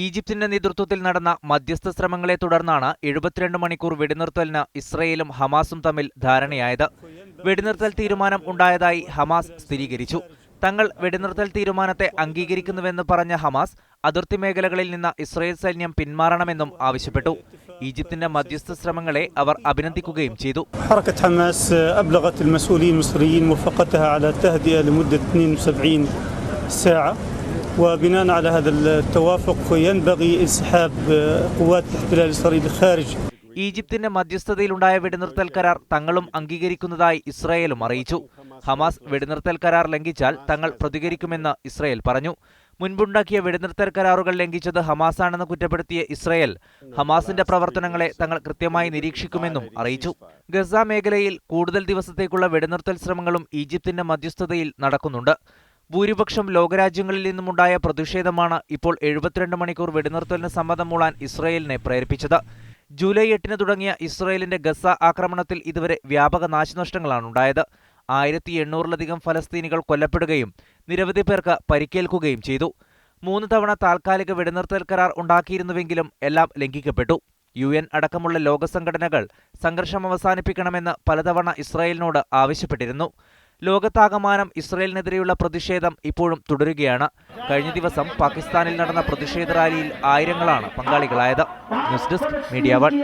ഈജിപ്തിന്റെ നേതൃത്വത്തിൽ നടന്ന മധ്യസ്ഥ ശ്രമങ്ങളെ തുടർന്നാണ് 72 മണിക്കൂർ വെടിനിർത്തലിന് ഇസ്രയേലും ഹമാസും തമ്മിൽ ധാരണയായത്. വെടിനിർത്തൽ തീരുമാനം ഉണ്ടായതായി ഹമാസ് സ്ഥിരീകരിച്ചു. തങ്ങൾ വെടിനിർത്തൽ തീരുമാനത്തെ അംഗീകരിക്കുന്നുവെന്ന് പറഞ്ഞ ഹമാസ് അതിർത്തി മേഖലകളിൽ നിന്ന് ഇസ്രയേൽ സൈന്യം പിന്മാറണമെന്നും ആവശ്യപ്പെട്ടു. ഈജിപ്തിന്റെ മധ്യസ്ഥ ശ്രമങ്ങളെ അവർ അഭിനന്ദിക്കുകയും ചെയ്തു. حركة حماس أبلغت المسؤولين المصريين موافقتها على التهدئة لمدة 72 ساعة، وبناء على هذا التوافق ينبغي انسحاب قوات الاحتلال الإسرائيلي خارج. ഈജിപ്തിന്റെ മധ്യസ്ഥതയിലുണ്ടായ വെടിനിർത്തൽ കരാർ തങ്ങളും അംഗീകരിക്കുന്നതായി ഇസ്രായേലും അറിയിച്ചു. ഹമാസ് വെടിനിർത്തൽ കരാർ ലംഘിച്ചാൽ തങ്ങൾ പ്രതികരിക്കുമെന്ന് ഇസ്രായേൽ പറഞ്ഞു. മുൻപുണ്ടാക്കിയ വെടിനിർത്തൽ കരാറുകൾ ലംഘിച്ചത് ഹമാസാണെന്ന് കുറ്റപ്പെടുത്തിയ ഇസ്രായേൽ ഹമാസിന്റെ പ്രവർത്തനങ്ങളെ തങ്ങൾ കൃത്യമായി നിരീക്ഷിക്കുമെന്നും അറിയിച്ചു. ഗസ മേഖലയിൽ കൂടുതൽ ദിവസത്തേക്കുള്ള വെടിനിർത്തൽ ശ്രമങ്ങളും ഈജിപ്തിന്റെ മധ്യസ്ഥതയിൽ നടക്കുന്നുണ്ട്. ഭൂരിപക്ഷം ലോകരാജ്യങ്ങളിൽ നിന്നുമുണ്ടായ പ്രതിഷേധമാണ് ഇപ്പോൾ 72 മണിക്കൂർ വെടിനിർത്തലിന് സമ്മതം മൂളാൻ ഇസ്രായേലിനെ പ്രേരിപ്പിച്ചത്. ജൂലൈ 8 തുടങ്ങിയ ഇസ്രായേലിന്റെ ഗസ ആക്രമണത്തിൽ ഇതുവരെ വ്യാപക നാശനഷ്ടങ്ങളാണുണ്ടായത്. 1800-ലധികം ഫലസ്തീനികൾ കൊല്ലപ്പെടുകയും നിരവധി പേർക്ക് പരിക്കേൽക്കുകയും ചെയ്തു. 3 തവണ താൽക്കാലിക വെടിനിർത്തൽ കരാർ ഉണ്ടാക്കിയിരുന്നുവെങ്കിലും എല്ലാം ലംഘിക്കപ്പെട്ടു. UN അടക്കമുള്ള ലോക സംഘടനകൾ സംഘർഷം അവസാനിപ്പിക്കണമെന്ന് പലതവണ ഇസ്രായേലിനോട് ആവശ്യപ്പെട്ടിരുന്നു. ലോകത്താകമാനം ഇസ്രായേലിനെതിരെയുള്ള പ്രതിഷേധം ഇപ്പോഴും തുടരുകയാണ്. കഴിഞ്ഞ ദിവസം പാകിസ്ഥാനിൽ നടന്ന പ്രതിഷേധ റാലിയിൽ ആയിരങ്ങളാണ് പങ്കാളികളായത്. News desk media 1.